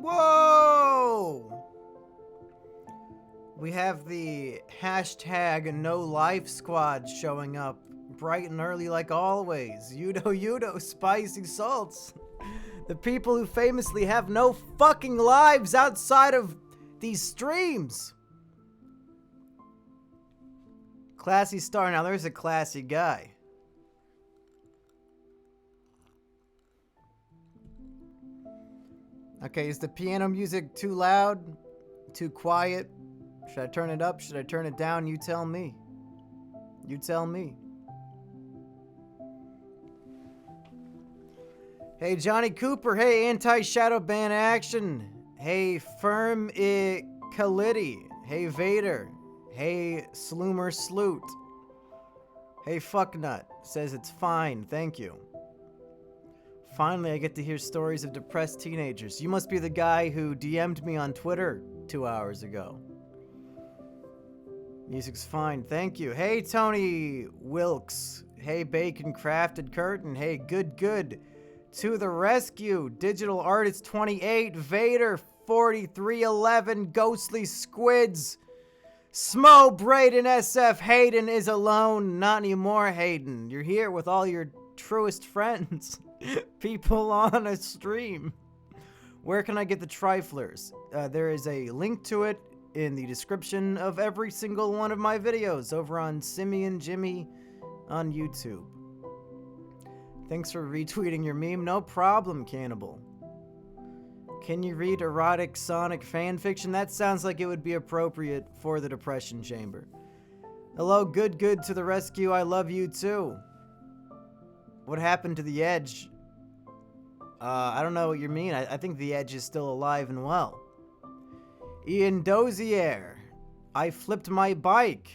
Whoa! We have the hashtag No Life Squad showing up bright and early like always. Yudo, spicy salts. The people who famously have no fucking lives outside of these streams. Classy star. Now there's a classy guy. Okay, is the piano music too loud? Too quiet? Should I turn it up? Should I turn it down? You tell me. You tell me. Hey, Johnny Cooper. Hey, anti-shadow ban action. Hey, Firm Kalidi. Hey, Vader. Hey, Sloomer Sloot. Hey, Fucknut. Says it's fine. Thank you. Finally, I get to hear stories of depressed teenagers. You must be the guy who DM'd me on Twitter 2 hours ago. Music's fine. Thank you. Hey, Tony Wilkes. Hey, Bacon Crafted Curtain. Hey, good. To the rescue. Digital Artist 28. Vader 4311. Ghostly Squids. Smo Braden SF. Hayden is alone. Not anymore, Hayden. You're here with all your truest friends. People on a stream. Where can I get the triflers? There is a link to it in the description of every single one of my videos over on Simeon Jimmy on YouTube. Thanks for retweeting your meme. No problem, Cannibal. Can you read erotic Sonic fanfiction? That sounds like it would be appropriate for the Depression Chamber. Hello, good to the rescue. I love you too. What happened to the Edge? I don't know what you mean. I think the Edge is still alive and well. Ian Dozier. I flipped my bike.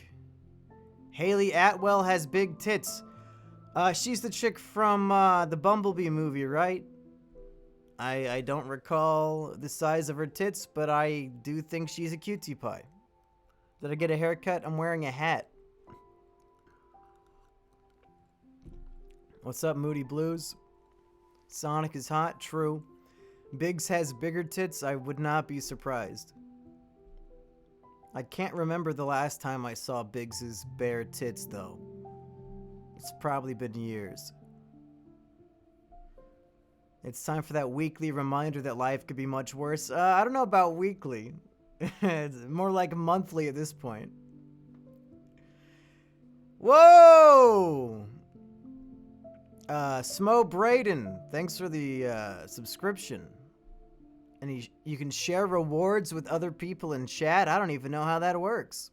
Haley Atwell has big tits. She's the chick from the Bumblebee movie, right? I don't recall the size of her tits, but I do think she's a cutie pie. Did I get a haircut? I'm wearing a hat. What's up, Moody Blues? Sonic is hot, true. Biggs has bigger tits, I would not be surprised. I can't remember the last time I saw Biggs's bare tits, though. It's probably been years. It's time for that weekly reminder that life could be much worse. I don't know about weekly. It's more like monthly at this point. Whoa! Smo Braden, thanks for the subscription. And you can share rewards with other people in chat. I don't even know how that works.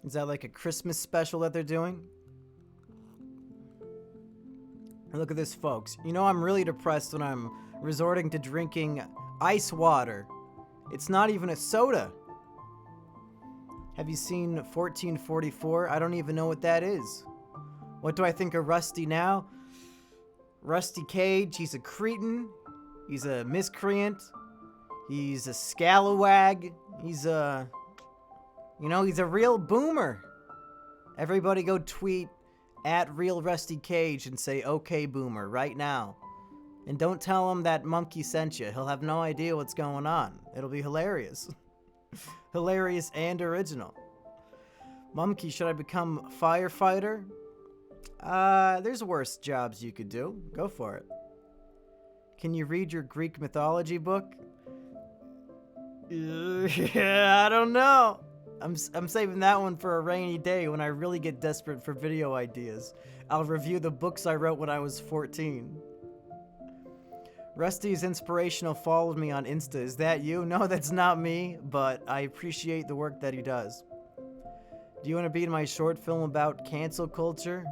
Is that like a Christmas special that they're doing? Look at this, folks. You know I'm really depressed when I'm resorting to drinking ice water. It's not even a soda. Have you seen 1444? I don't even know what that is. What do I think of Rusty now? Rusty Cage, he's a cretin. He's a miscreant. He's a scalawag. He's a... You know, he's a real boomer. Everybody go tweet at Real Rusty Cage and say, okay, boomer, right now. And don't tell him that Mumkey sent you. He'll have no idea what's going on. It'll be hilarious. Hilarious and original. Mumkey, should I become firefighter? There's worse jobs you could do. Go for it. Can you read your Greek mythology book? Yeah, I don't know. I'm saving that one for a rainy day when I really get desperate for video ideas. I'll review the books I wrote when I was 14. Rusty's inspirational followed me on Insta. Is that you? No, that's not me, but I appreciate the work that he does. Do you want to be in my short film about cancel culture?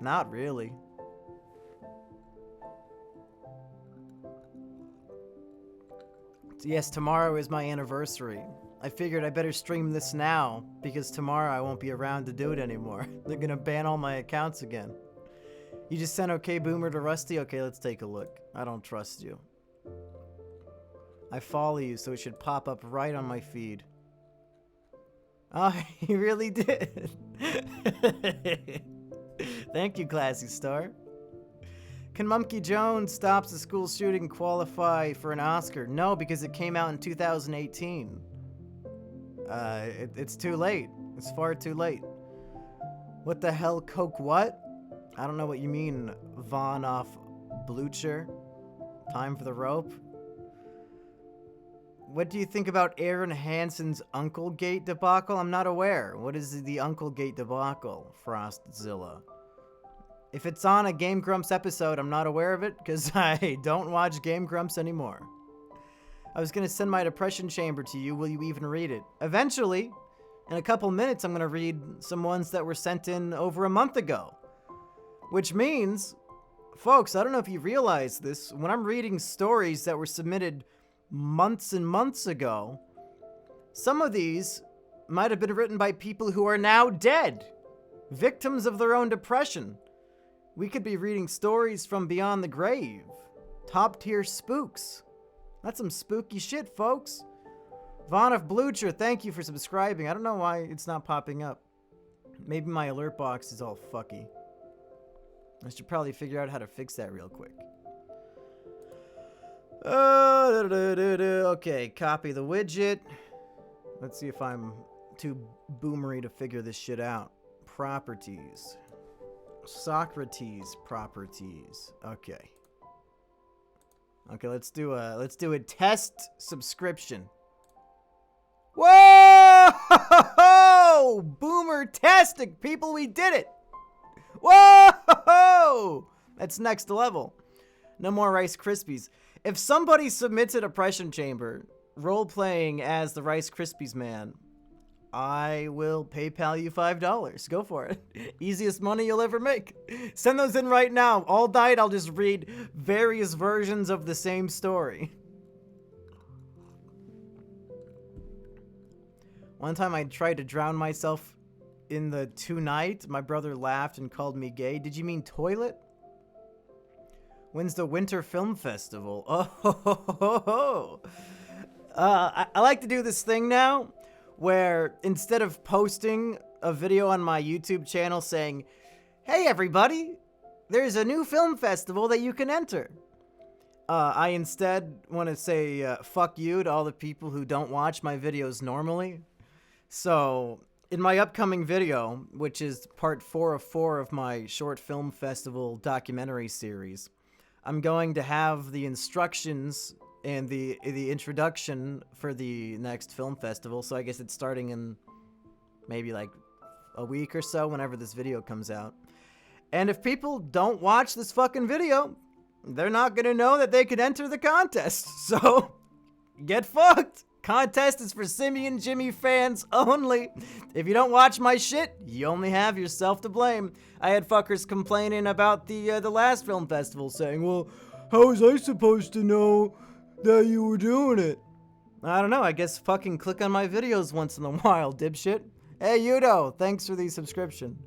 Not really. Yes, tomorrow is my anniversary. I figured I better stream this now, because tomorrow I won't be around to do it anymore. They're gonna ban all my accounts again. You just sent okay boomer to Rusty? Okay, let's take a look. I don't trust you. I follow you, so it should pop up right on my feed. Oh, he really did. Thank you, Classy Star. Can Mumkey Jones Stops the School Shooting qualify for an Oscar? No, because it came out in 2018. It's too late. It's far too late. What the hell, Coke what? I don't know what you mean, Von off Blucher. Time for the rope. What do you think about Aaron Hansen's Unclegate debacle? I'm not aware. What is the Unclegate debacle, Frostzilla? If it's on a Game Grumps episode, I'm not aware of it, because I don't watch Game Grumps anymore. I was going to send my depression chamber to you. Will you even read it? Eventually, in a couple minutes, I'm going to read some ones that were sent in over a month ago. Which means, folks, I don't know if you realize this, when I'm reading stories that were submitted months and months ago, some of these might have been written by people who are now dead, victims of their own depression. We could be reading stories from beyond the grave. Top tier spooks. That's some spooky shit, folks. Von of Blucher, thank you for subscribing. I don't know why it's not popping up. Maybe my alert box is all fucky. I should probably figure out how to fix that real quick. Okay, copy the widget. Let's see if I'm too boomery to figure this shit out. Properties. Socrates properties. Okay. Okay, let's do a test subscription. Whoa! Boomer-tastic, people, we did it! Whoa! That's next level. No more Rice Krispies. If somebody submits a depression chamber, role-playing as the Rice Krispies man, I will PayPal you $5. Go for it. Easiest money you'll ever make. Send those in right now. All night, I'll just read various versions of the same story. One time I tried to drown myself in the tonight. My brother laughed and called me gay. Did you mean toilet? When's the Winter Film Festival? Oh, I like to do this thing now where instead of posting a video on my YouTube channel saying, hey everybody, there's a new film festival that you can enter. I instead want to say fuck you to all the people who don't watch my videos normally. So in my upcoming video, which is part 4 of 4 of my short film festival documentary series, I'm going to have the instructions and the introduction for the next film festival. So I guess it's starting in maybe like a week or so, whenever this video comes out. And if people don't watch this fucking video, they're not gonna know that they could enter the contest. So get fucked. Contest is for Simeon Jimmy fans only. If you don't watch my shit, you only have yourself to blame. I had fuckers complaining about the last film festival, saying, well, how was I supposed to know that you were doing it? I don't know, I guess fucking click on my videos once in a while, dipshit. Hey, Yudo, thanks for the subscription.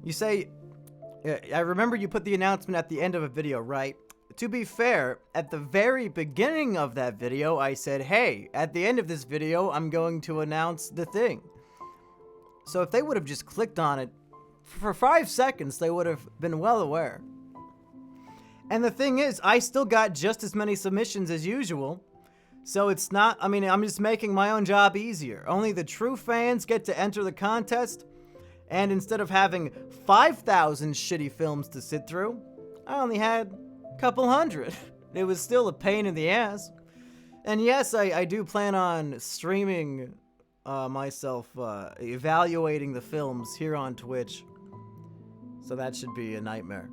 You say, I remember you put the announcement at the end of a video, right? To be fair, at the very beginning of that video, I said, hey, at the end of this video, I'm going to announce the thing. So if they would have just clicked on it for 5 seconds, they would have been well aware. And the thing is, I still got just as many submissions as usual. So it's not, I mean, I'm just making my own job easier. Only the true fans get to enter the contest. And instead of having 5,000 shitty films to sit through, I only had couple hundred. It was still a pain in the ass. And yes, I do plan on streaming myself evaluating the films here on Twitch. So that should be a nightmare.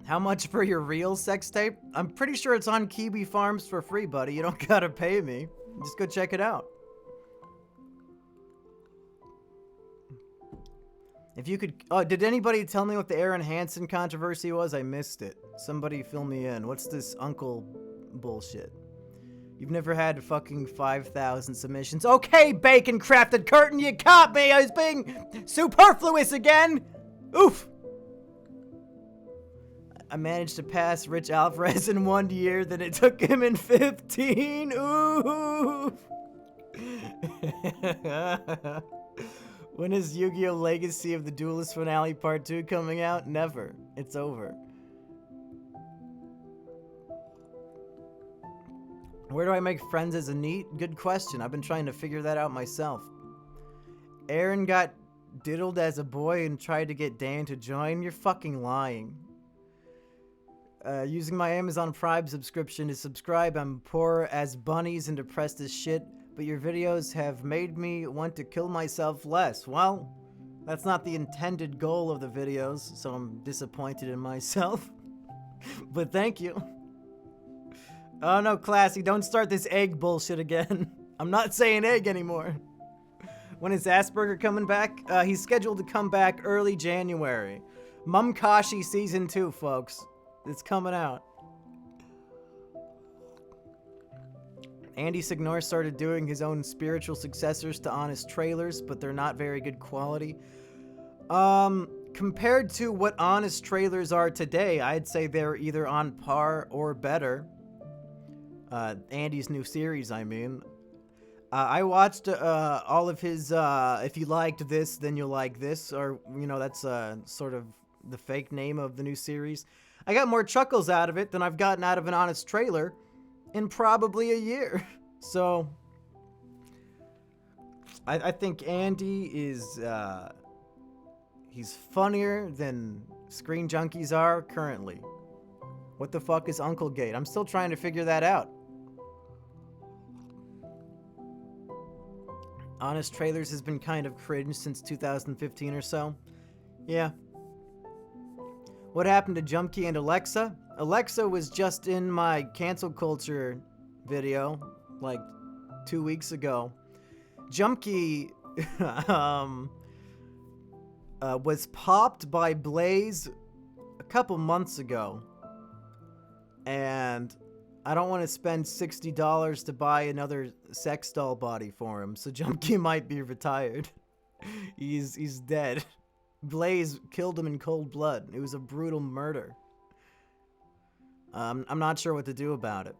How much for your real sex tape? I'm pretty sure it's on Kiwi Farms for free, buddy. You don't gotta pay me. Just go check it out. If you could... Oh, did anybody tell me what the Aaron Hansen controversy was? I missed it. Somebody fill me in. What's this uncle bullshit? You've never had fucking 5,000 submissions. Okay, Bacon Crafted Curtain, you caught me! I was being superfluous again! Oof! I managed to pass Rich Alvarez in 1 year, then it took him in 15. Oof! When is Yu-Gi-Oh! Legacy of the Duelist Finale Part 2 coming out? Never. It's over. Where do I make friends as a NEET? Good question. I've been trying to figure that out myself. Aaron got diddled as a boy and tried to get Dan to join. You're fucking lying. Using my Amazon Prime subscription to subscribe. I'm poor as bunnies and depressed as shit, but your videos have made me want to kill myself less. Well, that's not the intended goal of the videos, so I'm disappointed in myself. But thank you. Oh no, Classy, don't start this egg bullshit again. I'm not saying egg anymore. When is Asperger coming back? He's scheduled to come back early January. Mumkey Season 2, folks. It's coming out. Andy Signor started doing his own spiritual successors to Honest Trailers, but they're not very good quality. Compared to what Honest Trailers are today, I'd say they're either on par or better. Andy's new series, I mean. I watched all of his, if you liked this, then you'll like this, or, you know, that's sort of the fake name of the new series. I got more chuckles out of it than I've gotten out of an Honest Trailer in probably a year. So, I think Andy is, he's funnier than Screen Junkies are currently. What the fuck is Uncle Gate? I'm still trying to figure that out. Honest Trailers has been kind of cringe since 2015 or so. Yeah. What happened to Jumpkey and Alexa? Alexa was just in my cancel culture video, like 2 weeks ago. Jumpkey was popped by Blaze a couple months ago. And I don't want to spend $60 to buy another sex doll body for him, so Jumpkey might be retired. He's dead. Blaze killed him in cold blood. It was a brutal murder. I'm not sure what to do about it.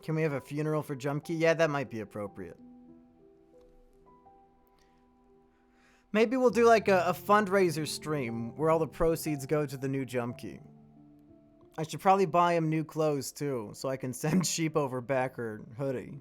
Can we have a funeral for Jumpkey? Yeah, that might be appropriate. Maybe we'll do like a fundraiser stream where all the proceeds go to the new Jumpkey. I should probably buy him new clothes too, so I can send Sheep over back her hoodie.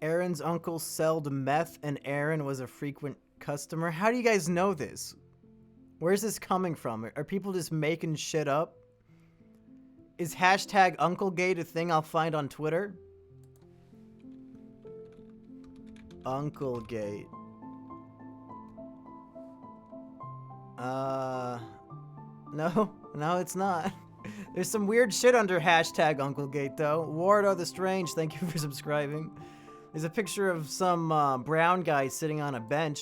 Aaron's uncle sold meth and Aaron was a frequent customer. How do you guys know this? Where's this coming from? Are people just making shit up? Is hashtag UncleGate a thing I'll find on Twitter? UncleGate. No, it's not. There's some weird shit under hashtag UncleGate, though. Wardo the Strange, thank you for subscribing. There's a picture of some brown guy sitting on a bench.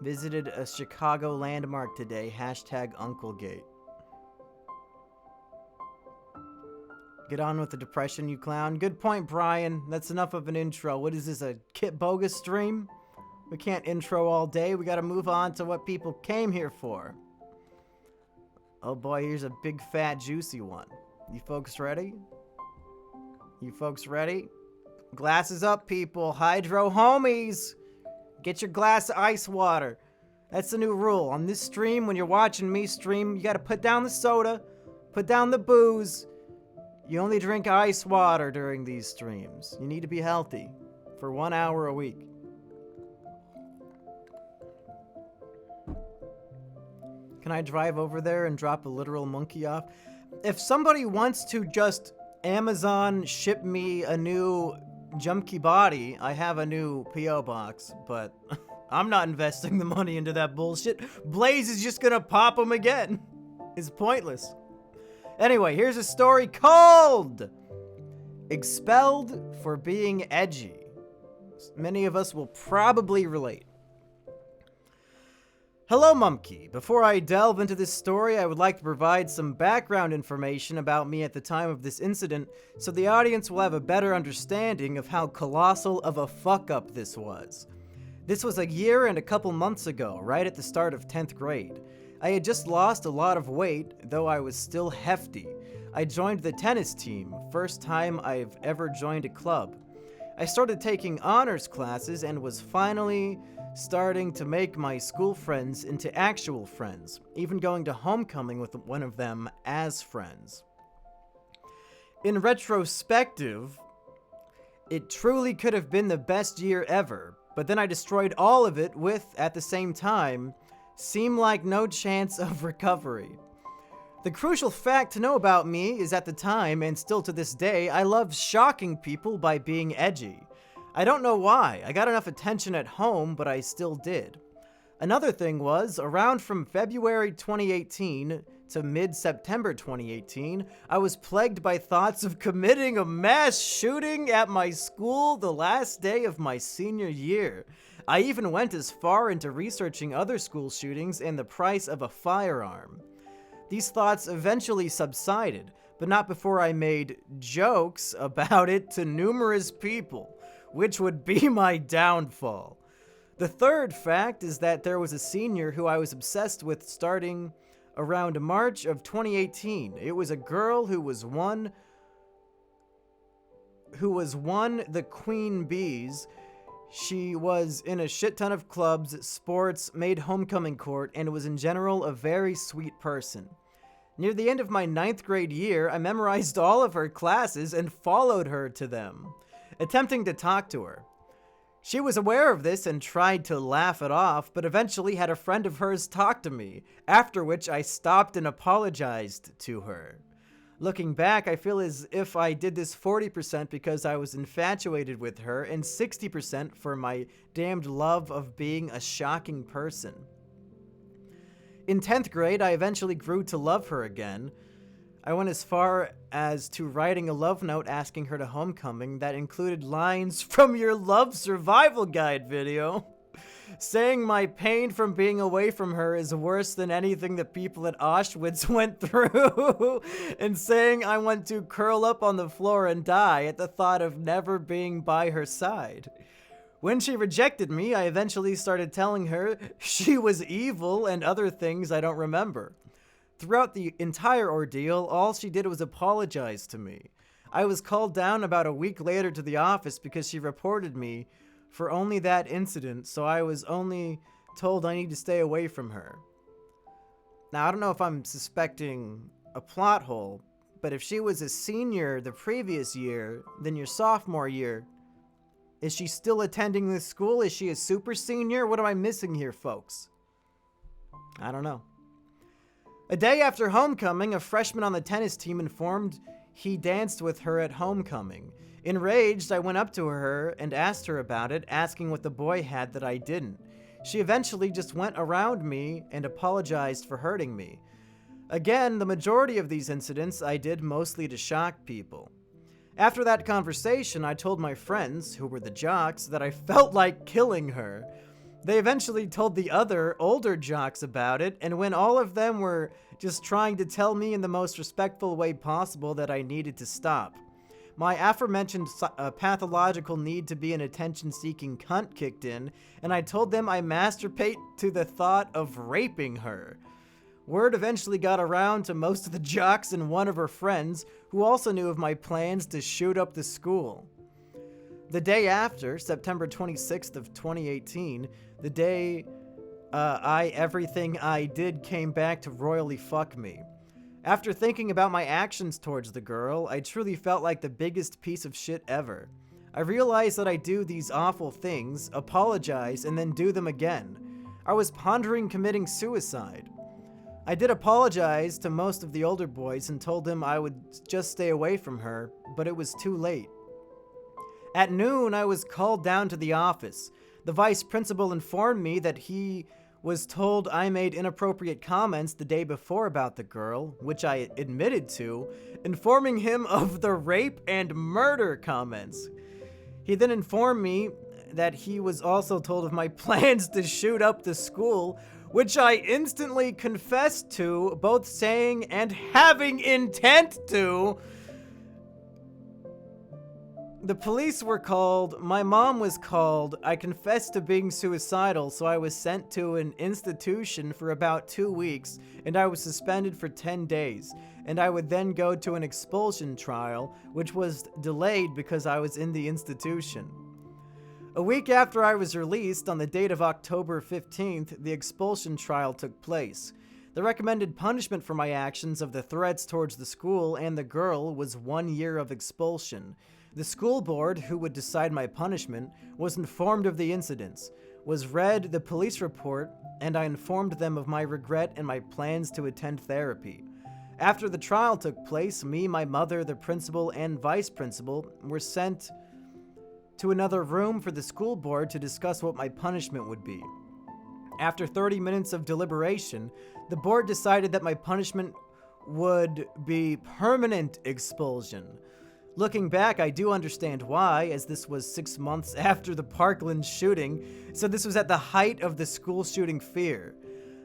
Visited a Chicago landmark today. Hashtag UncleGate. Get on with the depression, you clown. Good point, Brian. That's enough of an intro. What is this, a Kit Bogus stream? We can't intro all day. We gotta move on to what people came here for. Oh boy, here's a big, fat, juicy one. You folks ready? You folks ready? Glasses up, people. Hydro homies. Get your glass of ice water. That's the new rule. On this stream, when you're watching me stream, you gotta put down the soda, put down the booze. You only drink ice water during these streams. You need to be healthy for 1 hour a week. Can I drive over there and drop a literal monkey off? If somebody wants to just Amazon ship me a new Jumpkey body, I have a new P.O. box, but I'm not investing the money into that bullshit. Blaze is just gonna pop them again. It's pointless. Anyway, here's a story called Expelled for Being Edgy. Many of us will probably relate. Hello, Mumkey. Before I delve into this story, I would like to provide some background information about me at the time of this incident so the audience will have a better understanding of how colossal of a fuck-up this was. This was a year and a couple months ago, right at the start of 10th grade. I had just lost a lot of weight, though I was still hefty. I joined the tennis team, first time I've ever joined a club. I started taking honors classes and was finally starting to make my school friends into actual friends, even going to homecoming with one of them as friends. In retrospective, it truly could have been the best year ever, but then I destroyed all of it with, at the same time, seemed like no chance of recovery. The crucial fact to know about me is at the time, and still to this day, I love shocking people by being edgy. I don't know why. I got enough attention at home, but I still did. Another thing was, around from February 2018 to mid-September 2018, I was plagued by thoughts of committing a mass shooting at my school the last day of my senior year. I even went as far into researching other school shootings and the price of a firearm. These thoughts eventually subsided, but not before I made jokes about it to numerous people, which would be my downfall. The third fact is that there was a senior who I was obsessed with starting around March of 2018. It was a girl who was one the queen bees. She was in a shit ton of clubs, sports, made homecoming court, and was in general a very sweet person. Near the end of my 9th grade year, I memorized all of her classes and followed her to them, attempting to talk to her. She was aware of this and tried to laugh it off, but eventually had a friend of hers talk to me, after which I stopped and apologized to her. Looking back, I feel as if I did this 40% because I was infatuated with her and 60% for my damned love of being a shocking person. In 10th grade, I eventually grew to love her again. I went as far as to writing a love note asking her to homecoming that included lines from your love survival guide video, saying my pain from being away from her is worse than anything the people at Auschwitz went through, and saying I want to curl up on the floor and die at the thought of never being by her side. When she rejected me, I eventually started telling her she was evil and other things I don't remember. Throughout the entire ordeal, all she did was apologize to me. I was called down about a week later to the office because she reported me for only that incident, so I was only told I need to stay away from her. Now, I don't know if I'm suspecting a plot hole, but if she was a senior the previous year, then your sophomore year, is she still attending this school? Is she a super senior? What am I missing here, folks? I don't know. A day after homecoming, a freshman on the tennis team informed he danced with her at homecoming. Enraged, I went up to her and asked her about it, asking what the boy had that I didn't. She eventually just went around me and apologized for hurting me. Again, the majority of these incidents I did mostly to shock people. After that conversation, I told my friends, who were the jocks, that I felt like killing her. They eventually told the other, older jocks about it, and when all of them were just trying to tell me in the most respectful way possible that I needed to stop, my aforementioned pathological need to be an attention-seeking cunt kicked in, and I told them I masturbate to the thought of raping her. Word eventually got around to most of the jocks and one of her friends, who also knew of my plans to shoot up the school. The day after, September 26th of 2018, the day everything I did came back to royally fuck me. After thinking about my actions towards the girl, I truly felt like the biggest piece of shit ever. I realized that I do these awful things, apologize, and then do them again. I was pondering committing suicide. I did apologize to most of the older boys and told them I would just stay away from her, but it was too late. At noon, I was called down to the office. The vice principal informed me that he was told I made inappropriate comments the day before about the girl, which I admitted to, informing him of the rape and murder comments. He then informed me that he was also told of my plans to shoot up the school, which I instantly confessed to, both saying and having intent to. The police were called, my mom was called, I confessed to being suicidal, so I was sent to an institution for about 2 weeks, and I was suspended for 10 days, and I would then go to an expulsion trial, which was delayed because I was in the institution. A week after I was released, on the date of October 15th, the expulsion trial took place. The recommended punishment for my actions of the threats towards the school and the girl was 1 year of expulsion. The school board, who would decide my punishment, was informed of the incidents, was read the police report, and I informed them of my regret and my plans to attend therapy. After the trial took place, me, my mother, the principal, and vice principal were sent to another room for the school board to discuss what my punishment would be. After 30 minutes of deliberation, the board decided that my punishment would be permanent expulsion. Looking back, I do understand why, as this was 6 months after the Parkland shooting, so this was at the height of the school shooting fear.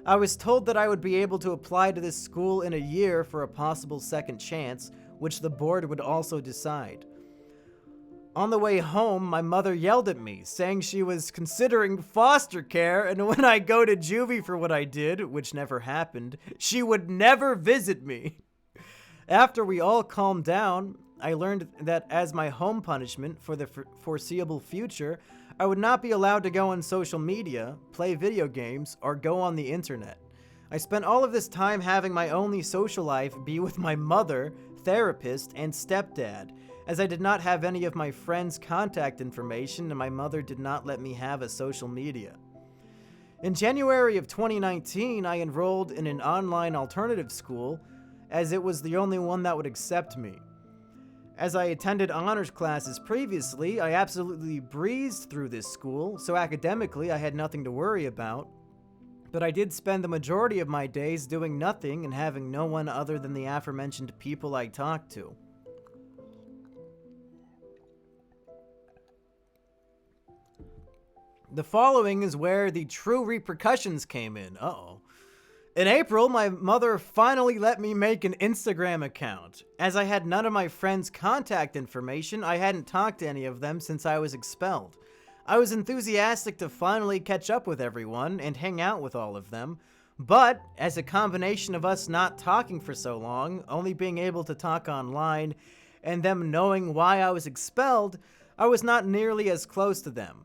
I was told that I would be able to apply to this school in a year for a possible second chance, which the board would also decide. On the way home, my mother yelled at me, saying she was considering foster care, and when I go to juvie for what I did, which never happened, she would never visit me. After we all calmed down, I learned that as my home punishment for the foreseeable future, I would not be allowed to go on social media, play video games, or go on the internet. I spent all of this time having my only social life be with my mother, therapist, and stepdad, as I did not have any of my friends' contact information and my mother did not let me have a social media. In January of 2019, I enrolled in an online alternative school, as it was the only one that would accept me. As I attended honors classes previously, I absolutely breezed through this school, so academically I had nothing to worry about. But I did spend the majority of my days doing nothing and having no one other than the aforementioned people I talked to. The following is where the true repercussions came in. Uh-oh. In April, my mother finally let me make an Instagram account. As I had none of my friends' contact information, I hadn't talked to any of them since I was expelled. I was enthusiastic to finally catch up with everyone and hang out with all of them, but as a combination of us not talking for so long, only being able to talk online, and them knowing why I was expelled, I was not nearly as close to them.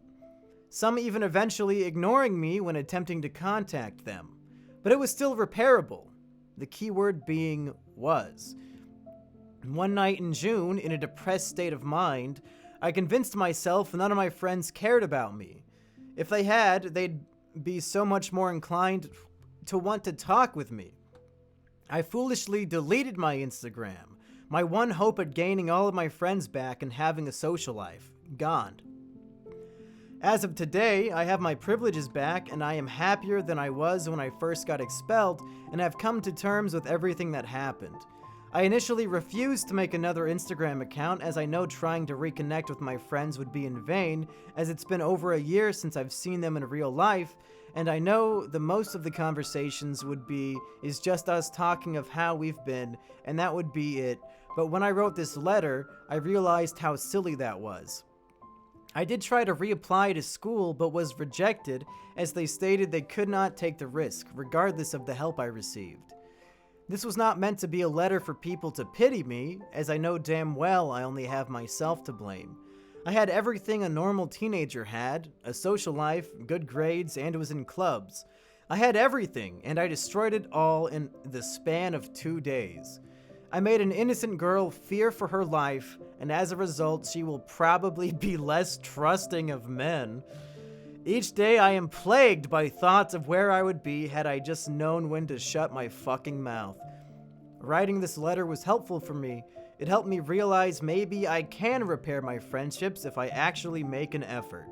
Some even eventually ignoring me when attempting to contact them. But it was still repairable, the key word being was. One night in June, in a depressed state of mind, I convinced myself none of my friends cared about me. If they had, they'd be so much more inclined to want to talk with me. I foolishly deleted my Instagram, my one hope at gaining all of my friends back and having a social life. Gone. As of today, I have my privileges back and I am happier than I was when I first got expelled and have come to terms with everything that happened. I initially refused to make another Instagram account as I know trying to reconnect with my friends would be in vain, as it's been over a year since I've seen them in real life, and I know the most of the conversations is just us talking of how we've been, and that would be it. But when I wrote this letter, I realized how silly that was. I did try to reapply to school, but was rejected as they stated they could not take the risk, regardless of the help I received. This was not meant to be a letter for people to pity me, as I know damn well I only have myself to blame. I had everything a normal teenager had, a social life, good grades, and was in clubs. I had everything, and I destroyed it all in the span of 2 days. I made an innocent girl fear for her life, and as a result, she will probably be less trusting of men. Each day I am plagued by thoughts of where I would be had I just known when to shut my fucking mouth. Writing this letter was helpful for me. It helped me realize maybe I can repair my friendships if I actually make an effort.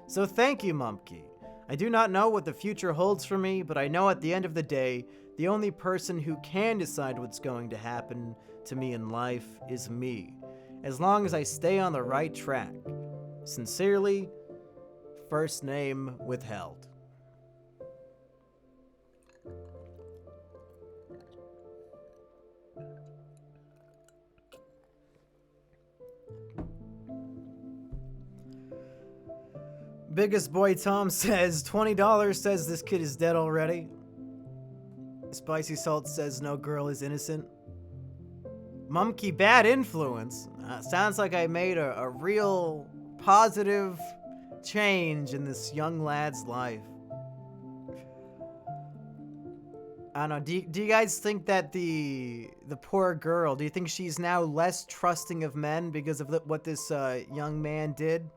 So thank you, Mumkey. I do not know what the future holds for me, but I know at the end of the day, the only person who can decide what's going to happen to me in life is me, as long as I stay on the right track. Sincerely, first name withheld. Biggest boy Tom says $20 says this kid is dead already. Spicy Salt says no girl is innocent. Mumkey, bad influence. Sounds like I made a real positive change in this young lad's life. I don't know. Do you guys think that the poor girl, do you think she's now less trusting of men because of what this young man did?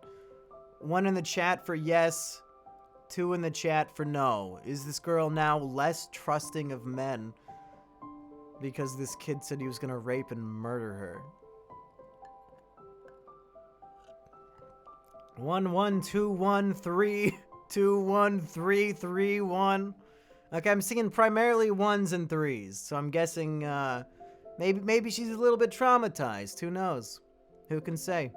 1 in the chat for yes, 2 in the chat for no. Is this girl now less trusting of men because this kid said he was gonna rape and murder her? 11213 21331. Okay, I'm seeing primarily 1s and 3s, so I'm guessing maybe she's a little bit traumatized. Who knows? Who can say?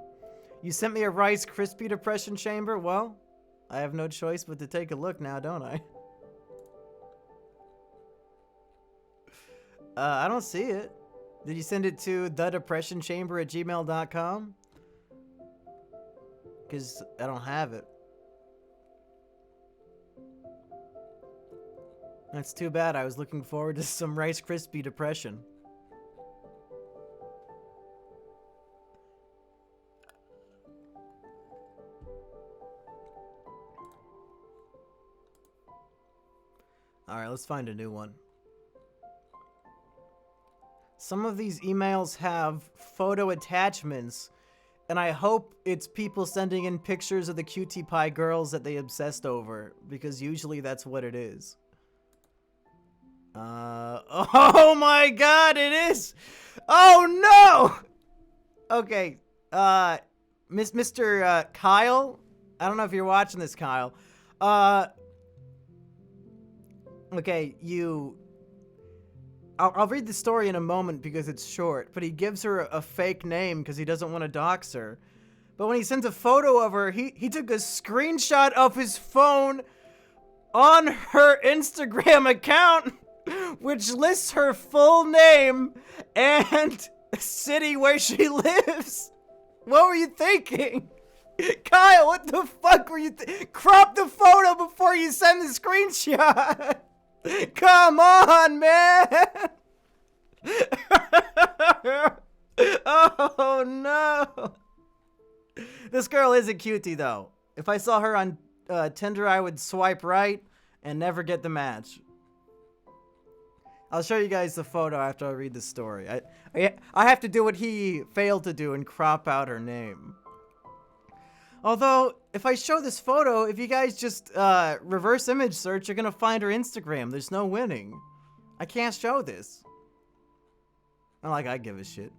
You sent me a Rice Krispie depression chamber? Well, I have no choice but to take a look now, don't I? I don't see it. Did you send it to thedepressionchamber@gmail.com? Because I don't have it. That's too bad. I was looking forward to some Rice Krispie depression. Alright, let's find a new one. Some of these emails have photo attachments, and I hope it's people sending in pictures of the cutie pie girls that they obsessed over, because usually that's what it is. Oh my god, it is! Oh no! Okay, Mr. Kyle? I don't know if you're watching this, Kyle. Okay, I'll read the story in a moment because it's short, but he gives her a fake name because he doesn't want to dox her. But when he sends a photo of her, he took a screenshot of his phone on her Instagram account, which lists her full name and city where she lives. What were you thinking? Kyle, what the fuck were you crop the photo before you send the screenshot. Come on, man. Oh no. This girl is a cutie though. If I saw her on Tinder, I would swipe right and never get the match. I'll show you guys the photo after I read the story. I have to do what he failed to do and crop out her name. Although, if I show this photo, if you guys just reverse image search, you're gonna find her Instagram. There's no winning. I can't show this. Not like I give a shit.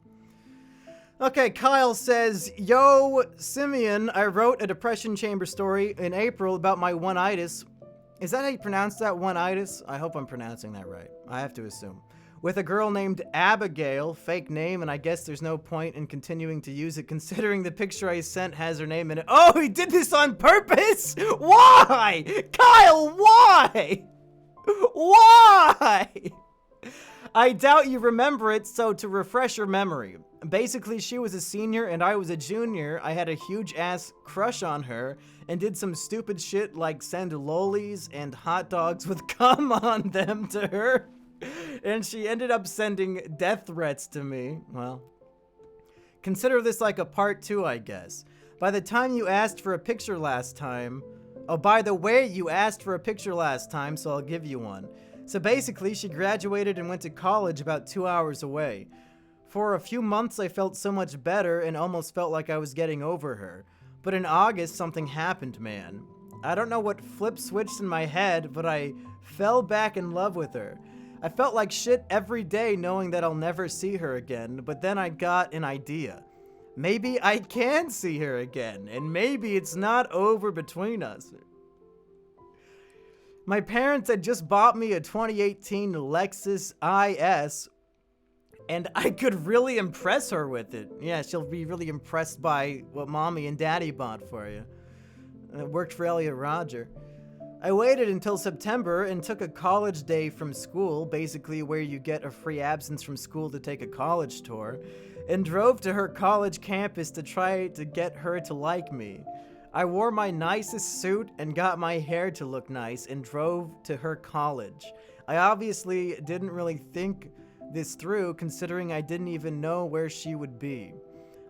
Okay, Kyle says, yo, Simeon, I wrote a depression chamber story in April about my one-itis. Is that how you pronounce that, one-itis? I hope I'm pronouncing that right. I have to assume. With a girl named Abigail, fake name, and I guess there's no point in continuing to use it considering the picture I sent has her name in it. Oh, he did this on purpose? Why? Kyle, why? Why? I doubt you remember it, so to refresh your memory. Basically, she was a senior and I was a junior. I had a huge ass crush on her and did some stupid shit like send lollies and hot dogs with cum on them to her. And she ended up sending death threats to me. Well, consider this like a part 2, I guess. By the time you asked for a picture last time... Oh, by the way, you asked for a picture last time, so I'll give you one. So basically, she graduated and went to college about 2 hours away. For a few months, I felt so much better and almost felt like I was getting over her. But in August, something happened, man. I don't know what flip switched in my head, but I fell back in love with her. I felt like shit every day knowing that I'll never see her again, but then I got an idea. Maybe I can see her again, and maybe it's not over between us. My parents had just bought me a 2018 Lexus IS, and I could really impress her with it. Yeah, she'll be really impressed by what mommy and daddy bought for you. It worked for Elliot Roger. I waited until September and took a college day from school, basically where you get a free absence from school to take a college tour, and drove to her college campus to try to get her to like me. I wore my nicest suit and got my hair to look nice and drove to her college. I obviously didn't really think this through, considering I didn't even know where she would be.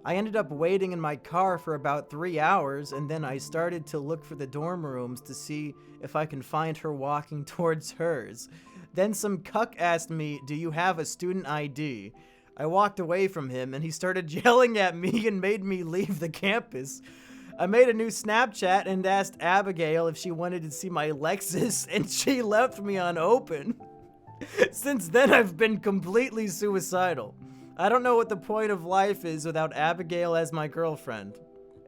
I ended up waiting in my car for about 3 hours, and then I started to look for the dorm rooms to see if I can find her walking towards hers. Then some cuck asked me, "Do you have a student ID?" I walked away from him, and he started yelling at me and made me leave the campus. I made a new Snapchat and asked Abigail if she wanted to see my Lexus, and she left me unopened. Since then, I've been completely suicidal. I don't know what the point of life is without Abigail as my girlfriend.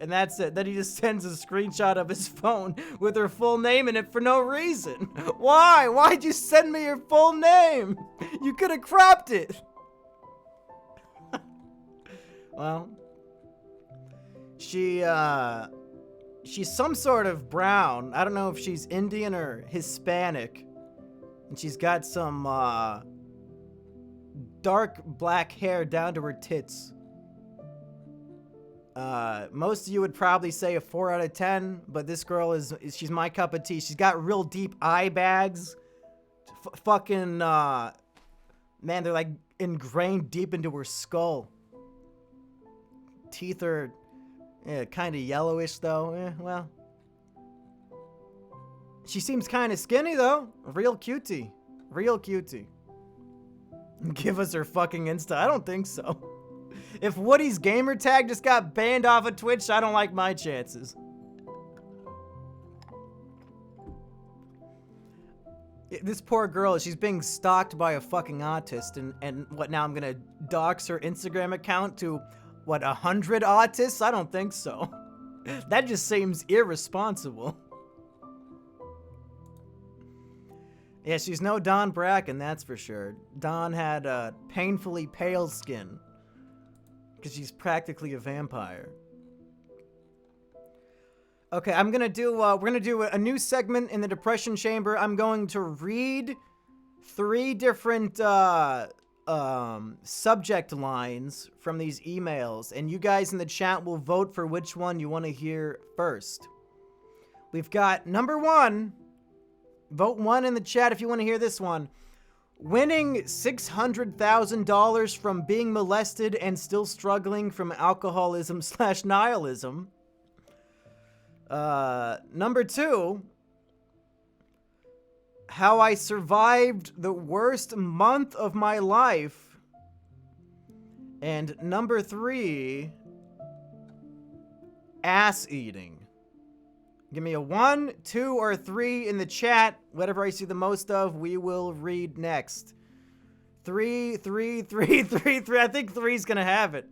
And that's it. Then he just sends a screenshot of his phone with her full name in it for no reason. Why? Why'd you send me your full name? You could have cropped it. Well, she's some sort of brown. I don't know if she's Indian or Hispanic. And she's got some dark black hair down to her tits. Most of you would probably say a 4 out of 10, but this girl she's my cup of tea. She's got real deep eye bags. Fucking, man, they're like ingrained deep into her skull. Teeth are kind of yellowish though. Well. She seems kind of skinny though. Real cutie. Real cutie. Give us her fucking Insta. I don't think so. If Woody's gamer tag just got banned off of Twitch, I don't like my chances. This poor girl, she's being stalked by a fucking autist, and what now, I'm gonna dox her Instagram account to, what, 100 autists? I don't think so. That just seems irresponsible. Yeah, she's no Don Bracken, that's for sure. Don had painfully pale skin. Because she's practically a vampire. Okay, we're gonna do a new segment in the Depression Chamber. I'm going to read 3 different subject lines from these emails, and you guys in the chat will vote for which one you want to hear first. We've got number 1. Vote 1 in the chat if you want to hear this one. Winning $600,000 from being molested and still struggling from alcoholism/nihilism. Number 2. How I survived the worst month of my life. And number 3. Ass eating. Give me a 1, 2, or 3 in the chat. Whatever I see the most of, we will read next. 3. I think 3's gonna have it.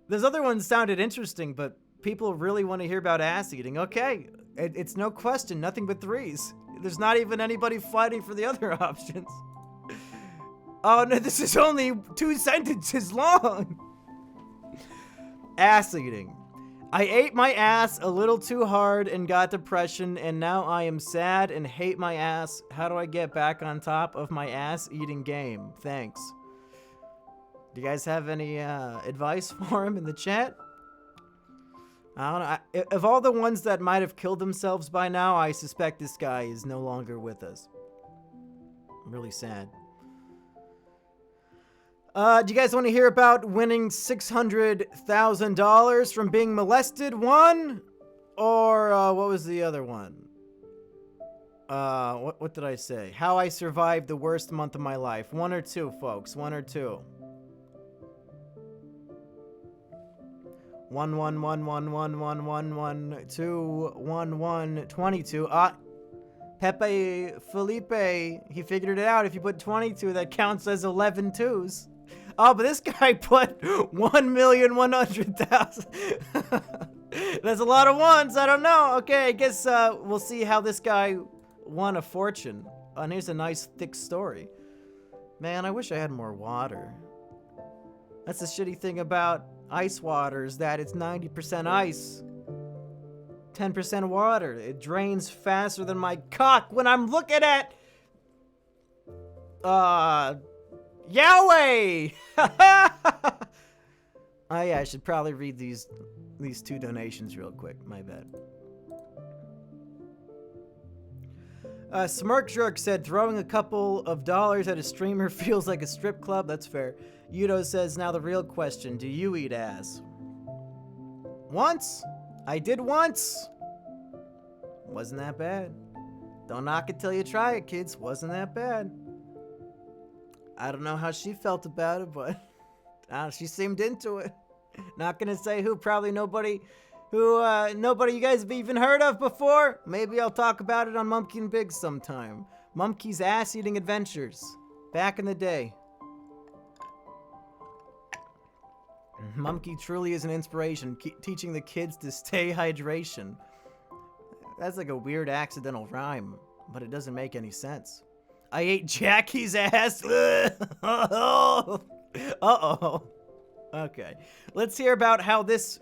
Those other ones sounded interesting, but people really want to hear about ass eating. Okay, it's no question, nothing but 3s. There's not even anybody fighting for the other options. Oh no, this is only 2 sentences long. Ass eating. I ate my ass a little too hard and got depression, and now I am sad and hate my ass. How do I get back on top of my ass eating game? Thanks. Do you guys have any advice for him in the chat? I don't know. Of all the ones that might have killed themselves by now, I suspect this guy is no longer with us. I'm really sad. Do you guys want to hear about winning $600,000 from being molested? 1? Or, what was the other one? What did I say? How I survived the worst month of my life. 1 or 2, folks. 1 or 2. 1, 1, 1, 1, 1, 1, 1, 1, 2, 1, 1, 22. Pepe Felipe, he figured it out. If you put 22, that counts as 11 twos. Oh, but this guy put 1,100,000. That's a lot of ones. I don't know. Okay, I guess we'll see how this guy won a fortune. Oh, and here's a nice thick story. Man, I wish I had more water. That's the shitty thing about ice water, is that it's 90% ice, 10% water. It drains faster than my cock when I'm looking at Yahweh. Oh yeah, I should probably read these two donations real quick. My bad. Smirk Jerk said, throwing a couple of dollars at a streamer feels like a strip club. That's fair. Yudo says, now the real question, do you eat ass? Once. I did once. Wasn't that bad. Don't knock it till you try it, kids. Wasn't that bad. I don't know how she felt about it, but she seemed into it. Not gonna say who, probably nobody you guys have even heard of before. Maybe I'll talk about it on Mumkey and Biggs sometime. Mumkey's ass-eating adventures. Back in the day. Mumkey truly is an inspiration, teaching the kids to stay hydration. That's like a weird accidental rhyme, but it doesn't make any sense. I ate Jackie's ass. Uh-oh. Okay. Let's hear about how this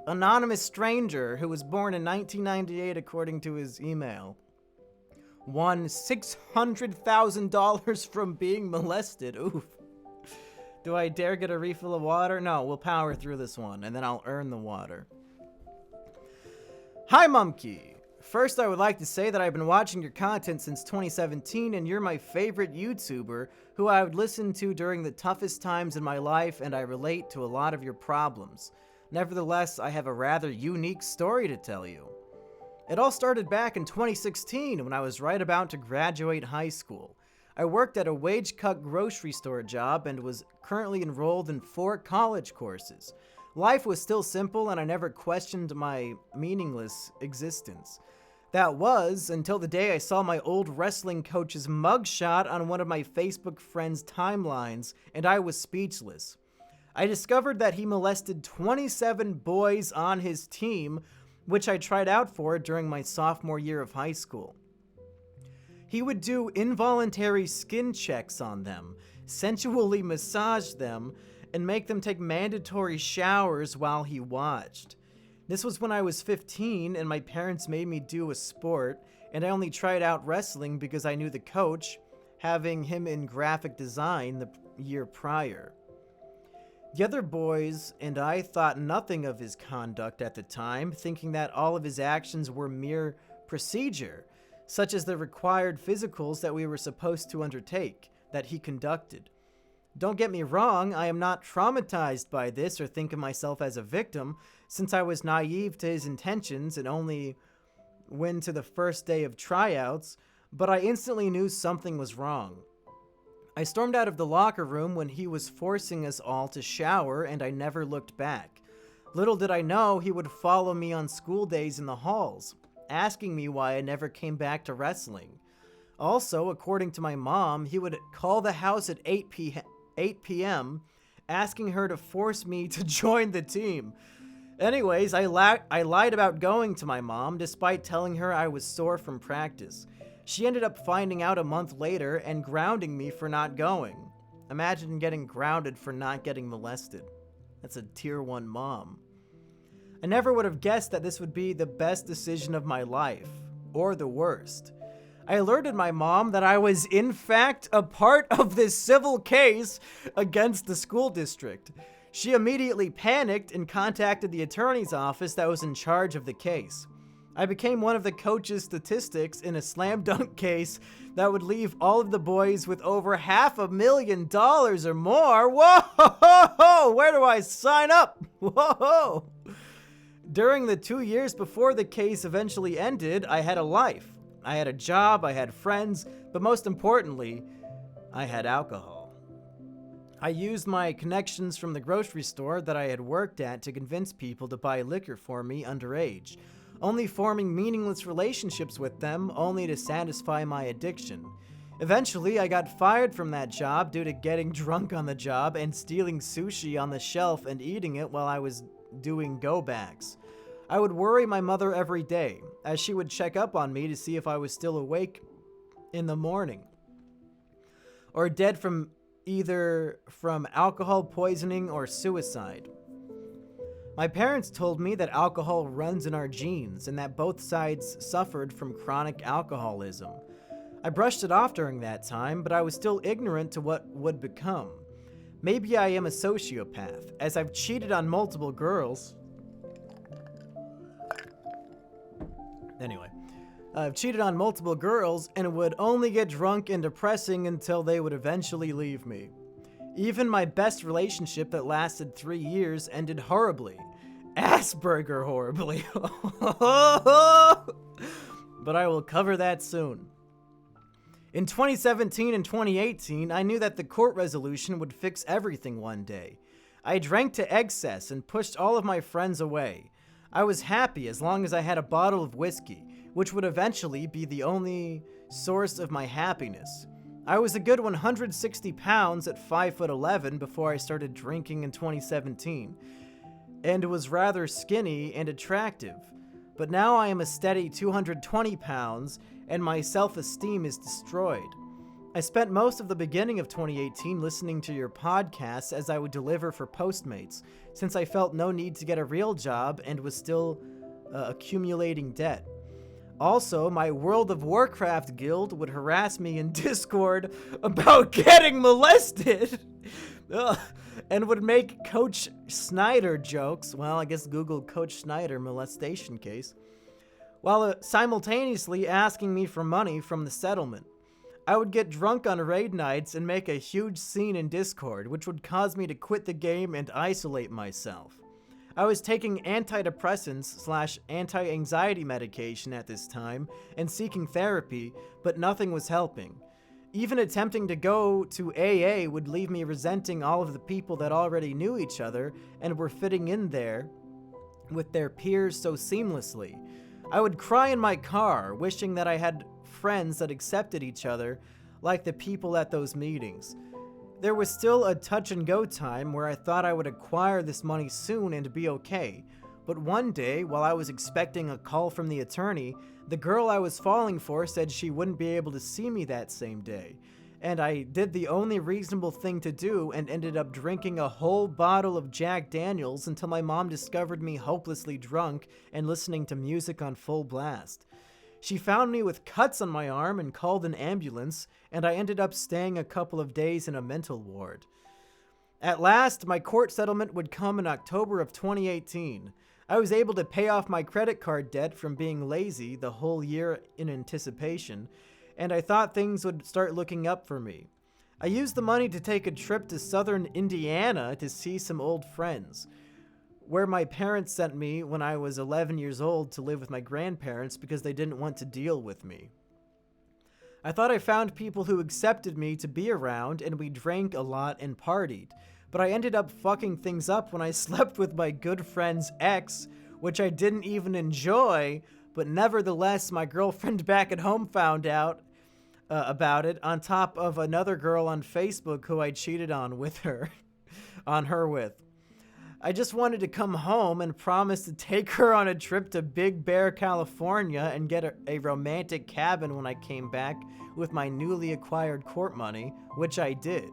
anonymous stranger, who was born in 1998 according to his email, won $600,000 from being molested. Oof. Do I dare get a refill of water? No, we'll power through this one, and then I'll earn the water. Hi, Mumkey. First, I would like to say that I've been watching your content since 2017, and you're my favorite YouTuber who I would listen to during the toughest times in my life, and I relate to a lot of your problems. Nevertheless, I have a rather unique story to tell you. It all started back in 2016 when I was right about to graduate high school. I worked at a wage-cut grocery store job and was currently enrolled in 4 college courses. Life was still simple and I never questioned my meaningless existence. That was until the day I saw my old wrestling coach's mugshot on one of my Facebook friends' timelines, and I was speechless. I discovered that he molested 27 boys on his team, which I tried out for during my sophomore year of high school. He would do involuntary skin checks on them, sensually massage them, and make them take mandatory showers while he watched. This was when I was 15 and my parents made me do a sport, and I only tried out wrestling because I knew the coach, having him in graphic design the year prior. The other boys and I thought nothing of his conduct at the time, thinking that all of his actions were mere procedure, such as the required physicals that we were supposed to undertake, that he conducted. Don't get me wrong, I am not traumatized by this or think of myself as a victim, since I was naive to his intentions and only went to the first day of tryouts, but I instantly knew something was wrong. I stormed out of the locker room when he was forcing us all to shower, and I never looked back. Little did I know he would follow me on school days in the halls, asking me why I never came back to wrestling. Also, according to my mom, he would call the house at 8 p.m., asking her to force me to join the team. Anyways, I lied about going to my mom, despite telling her I was sore from practice. She ended up finding out a month later and grounding me for not going. Imagine getting grounded for not getting molested. That's a tier 1 mom. I never would have guessed that this would be the best decision of my life, or the worst. I alerted my mom that I was in fact a part of this civil case against the school district. She immediately panicked and contacted the attorney's office that was in charge of the case. I became one of the coach's statistics in a slam dunk case that would leave all of the boys with over $500,000 or more. Whoa! Where do I sign up? Whoa! During the 2 years before the case eventually ended, I had a life. I had a job, I had friends, but most importantly, I had alcohol. I used my connections from the grocery store that I had worked at to convince people to buy liquor for me underage, only forming meaningless relationships with them only to satisfy my addiction. Eventually, I got fired from that job due to getting drunk on the job and stealing sushi on the shelf and eating it while I was doing go-backs. I would worry my mother every day, as she would check up on me to see if I was still awake in the morning, or dead from either alcohol poisoning or suicide. My parents told me that alcohol runs in our genes and that both sides suffered from chronic alcoholism. I brushed it off during that time, but I was still ignorant to what would become. Maybe I am a sociopath, as I've cheated on multiple girls. Anyway, I've cheated on multiple girls and would only get drunk and depressing until they would eventually leave me. Even my best relationship that lasted 3 years ended horribly. Asperger horribly. But I will cover that soon. In 2017 and 2018, I knew that the court resolution would fix everything one day. I drank to excess and pushed all of my friends away. I was happy as long as I had a bottle of whiskey, which would eventually be the only source of my happiness. I was a good 160 pounds at 5'11" before I started drinking in 2017, and was rather skinny and attractive. But now I am a steady 220 pounds, and my self-esteem is destroyed. I spent most of the beginning of 2018 listening to your podcasts as I would deliver for Postmates, since I felt no need to get a real job and was still accumulating debt. Also, my World of Warcraft guild would harass me in Discord about getting molested and would make Coach Snyder jokes. Well, I guess Google Coach Snyder molestation case. While simultaneously asking me for money from the settlement. I would get drunk on raid nights and make a huge scene in Discord, which would cause me to quit the game and isolate myself. I was taking antidepressants / anti-anxiety medication at this time and seeking therapy, but nothing was helping. Even attempting to go to AA would leave me resenting all of the people that already knew each other and were fitting in there with their peers so seamlessly. I would cry in my car, wishing that I had friends that accepted each other like the people at those meetings. There was still a touch and go time where I thought I would acquire this money soon and be okay. But one day, while I was expecting a call from the attorney, the girl I was falling for said she wouldn't be able to see me that same day. And I did the only reasonable thing to do and ended up drinking a whole bottle of Jack Daniels until my mom discovered me hopelessly drunk and listening to music on full blast. She found me with cuts on my arm and called an ambulance, and I ended up staying a couple of days in a mental ward. At last, my court settlement would come in October of 2018. I was able to pay off my credit card debt from being lazy the whole year in anticipation, and I thought things would start looking up for me. I used the money to take a trip to southern Indiana to see some old friends, where my parents sent me when I was 11 years old to live with my grandparents because they didn't want to deal with me. I thought I found people who accepted me to be around, and we drank a lot and partied, but I ended up fucking things up when I slept with my good friend's ex, which I didn't even enjoy, but nevertheless my girlfriend back at home found out about it, on top of another girl on Facebook who I cheated on with. I just wanted to come home and promised to take her on a trip to Big Bear, California and get a romantic cabin when I came back with my newly acquired court money, which I did.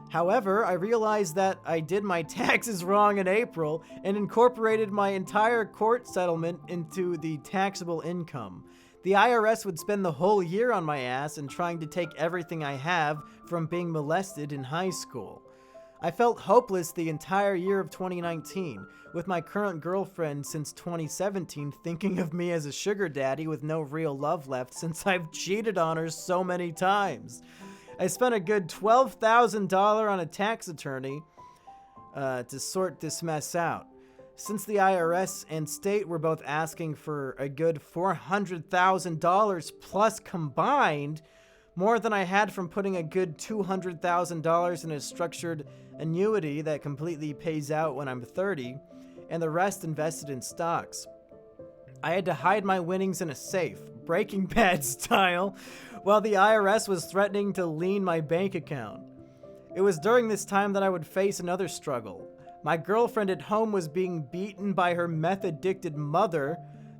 However, I realized that I did my taxes wrong in April and incorporated my entire court settlement into the taxable income. The IRS would spend the whole year on my ass and trying to take everything I have from being molested in high school. I felt hopeless the entire year of 2019, with my current girlfriend since 2017 thinking of me as a sugar daddy with no real love left since I've cheated on her so many times. I spent a good $12,000 on a tax attorney to sort this mess out. Since the IRS and state were both asking for a good $400,000 plus combined, more than I had from putting a good $200,000 in a structured annuity that completely pays out when I'm 30, and the rest invested in stocks. I had to hide my winnings in a safe, Breaking Bad style, while the IRS was threatening to lien my bank account. It was during this time that I would face another struggle. My girlfriend at home was being beaten by her meth-addicted mother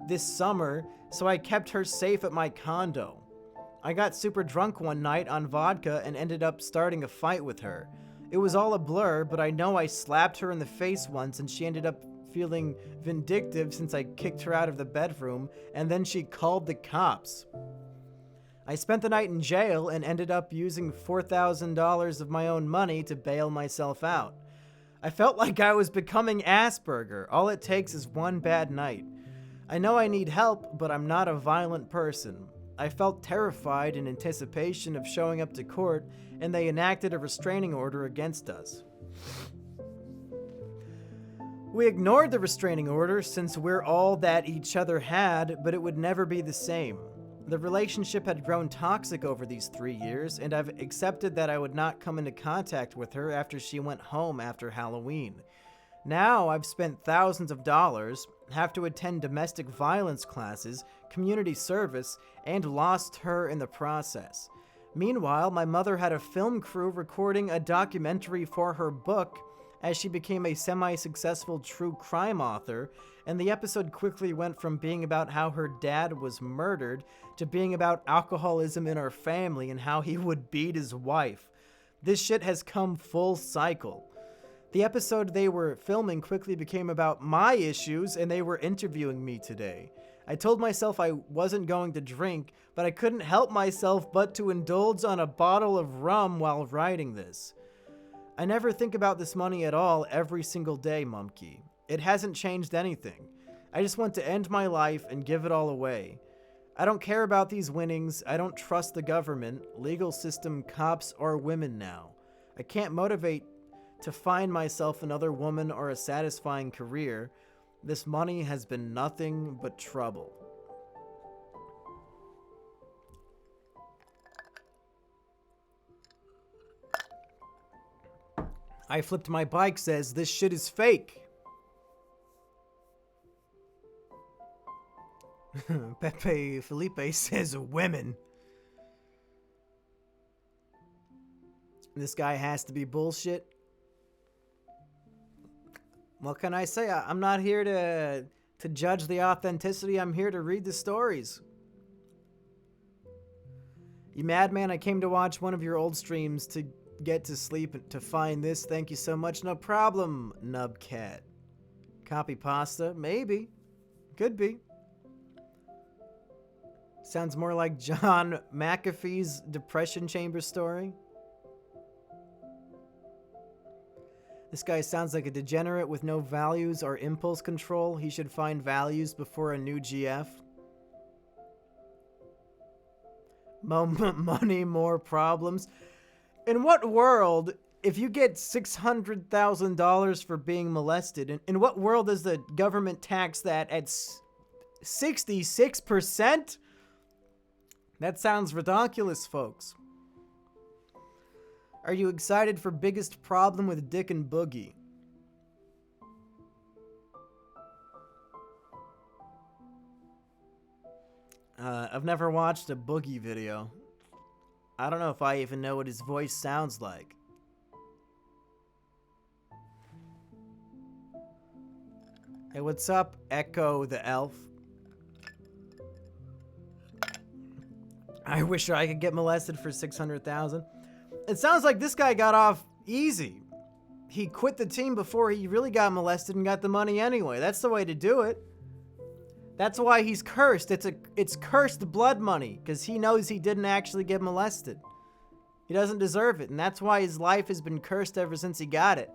this summer, so I kept her safe at my condo. I got super drunk one night on vodka and ended up starting a fight with her. It was all a blur, but I know I slapped her in the face once and she ended up feeling vindictive since I kicked her out of the bedroom, and then she called the cops. I spent the night in jail and ended up using $4,000 of my own money to bail myself out. I felt like I was becoming Asperger. All it takes is one bad night. I know I need help, but I'm not a violent person. I felt terrified in anticipation of showing up to court, and they enacted a restraining order against us. We ignored the restraining order since we're all that each other had, but it would never be the same. The relationship had grown toxic over these 3 years, and I've accepted that I would not come into contact with her after she went home after Halloween. Now I've spent thousands of dollars, have to attend domestic violence classes, community service, and lost her in the process. Meanwhile, my mother had a film crew recording a documentary for her book as she became a semi-successful true crime author, and the episode quickly went from being about how her dad was murdered to being about alcoholism in our family and how he would beat his wife. This shit has come full cycle. The episode they were filming quickly became about my issues, and they were interviewing me today. I told myself I wasn't going to drink, but I couldn't help myself but to indulge on a bottle of rum while writing this. I never think about this money at all every single day, Mumkey. It hasn't changed anything. I just want to end my life and give it all away. I don't care about these winnings. I don't trust the government, legal system, cops, or women now. I can't motivate to find myself another woman or a satisfying career. This money has been nothing but trouble. I Flipped My Bike says, this shit is fake. Pepe Felipe says, women. This guy has to be bullshit. What can I say? I'm not here to judge the authenticity. I'm here to read the stories. You madman, I came to watch one of your old streams to get to sleep to find this. Thank you so much. No problem, Nubcat. Copy pasta? Maybe. Could be. Sounds more like John McAfee's Depression Chamber story. This guy sounds like a degenerate with no values or impulse control. He should find values before a new GF. Money, more problems. In what world, if you get $600,000 for being molested, in what world does the government tax that at 66%? That sounds ridiculous, folks. Are you excited for biggest problem with Dick and Boogie? I've never watched a Boogie video. I don't know if I even know what his voice sounds like. Hey, what's up, Echo the Elf? I wish I could get molested for $600,000. It sounds like this guy got off easy. He quit the team before he really got molested and got the money anyway. That's the way to do it. That's why he's cursed. It's cursed blood money, because he knows he didn't actually get molested. He doesn't deserve it, and that's why his life has been cursed ever since he got it.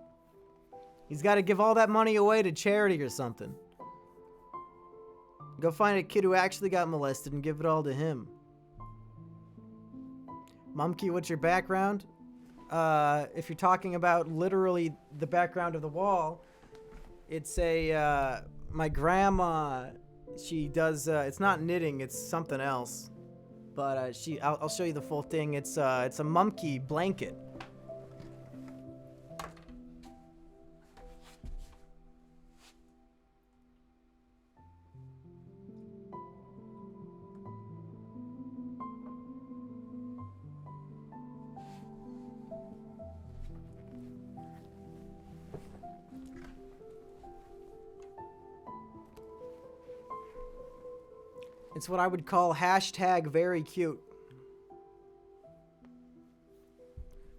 He's got to give all that money away to charity or something. Go find a kid who actually got molested and give it all to him. Mumkey, what's your background? If you're talking about literally the background of the wall, it's a, my grandma, she does, it's not knitting, it's something else. But I'll show you the full thing. It's a Mumkey blanket. It's what I would call hashtag very cute.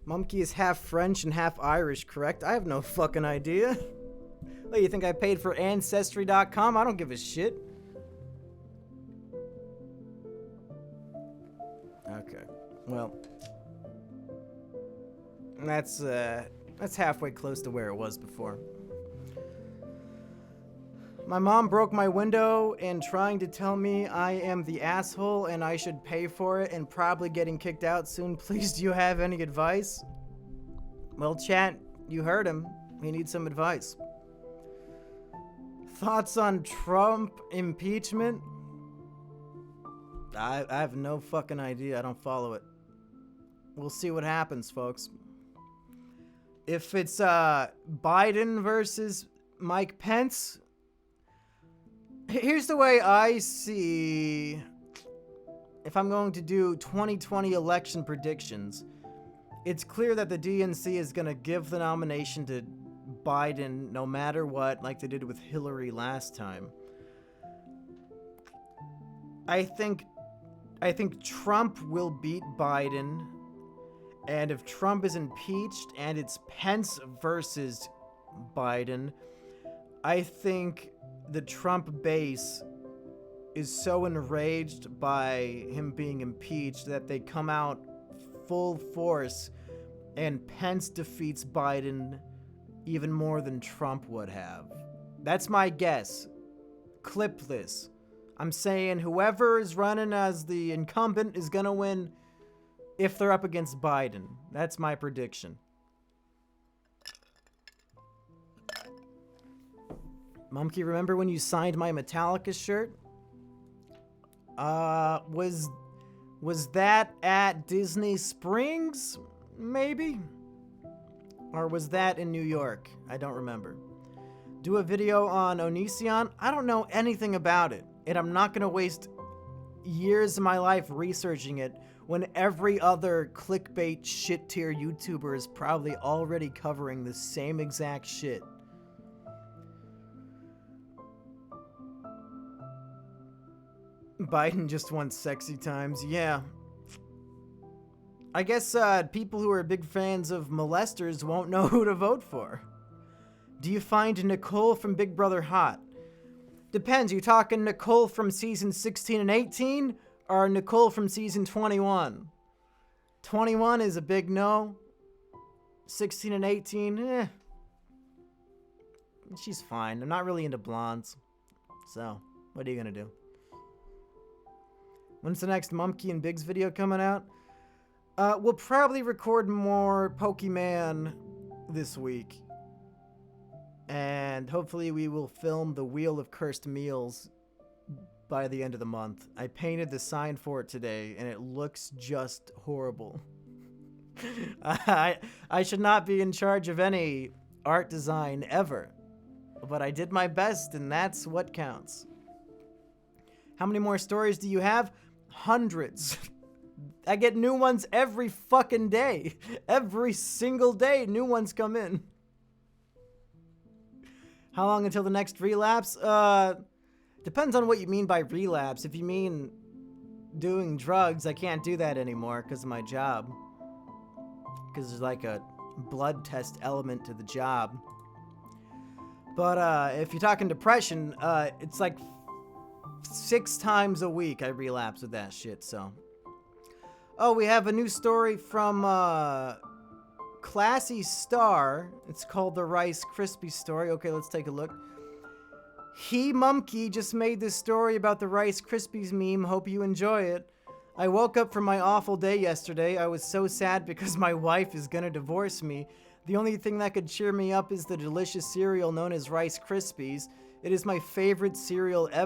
Mumkey is half French and half Irish, correct? I have no fucking idea. What, you think I paid for Ancestry.com? I don't give a shit. Well, that's halfway close to where it was before. My mom broke my window and trying to tell me I am the asshole and I should pay for it and probably getting kicked out soon. Please, do you have any advice? Well, chat, you heard him. He needs some advice. Thoughts on Trump impeachment? I have no fucking idea. I don't follow it. We'll see what happens, folks. If it's Biden versus Mike Pence, here's the way I see, if I'm going to do 2020 election predictions, it's clear that the DNC is going to give the nomination to Biden no matter what, like they did with Hillary last time. I think Trump will beat Biden, and if Trump is impeached and it's Pence versus Biden, I think the Trump base is so enraged by him being impeached that they come out full force and Pence defeats Biden even more than Trump would have. That's my guess. Clip this. I'm saying whoever is running as the incumbent is gonna win if they're up against Biden. That's my prediction. Mumkey, remember when you signed my Metallica shirt? Was that at Disney Springs? Maybe? Or was that in New York? I don't remember. Do a video on Onision? I don't know anything about it, and I'm not gonna waste years of my life researching it when every other clickbait shit tier YouTuber is probably already covering the same exact shit. Biden just wants sexy times. Yeah. I guess people who are big fans of molesters won't know who to vote for. Do you find Nicole from Big Brother hot? Depends. You talking Nicole from season 16 and 18 or Nicole from season 21? 21 is a big no. 16 and 18, she's fine. I'm not really into blondes. So, what are you gonna do? When's the next Mumkey and Biggs video coming out? We'll probably record more Pokemon this week. And hopefully we will film the Wheel of Cursed Meals by the end of the month. I painted the sign for it today, and it looks just horrible. I should not be in charge of any art design ever. But I did my best, and that's what counts. How many more stories do you have? Hundreds. I get new ones every fucking day. Every single day, new ones come in. How long until the next relapse? Depends on what you mean by relapse. If you mean doing drugs, I can't do that anymore because of my job. Because there's like a blood test element to the job. But if you're talking depression, it's like 6 times a week I relapse with that shit, so. Oh, we have a new story from Classy Star. It's called the Rice Krispie story. Okay, let's take a look. Mumkey just made this story about the Rice Krispies meme. Hope you enjoy it. I woke up from my awful day yesterday. I was so sad because my wife is gonna divorce me. The only thing that could cheer me up is the delicious cereal known as Rice Krispies. It is my favorite cereal ever.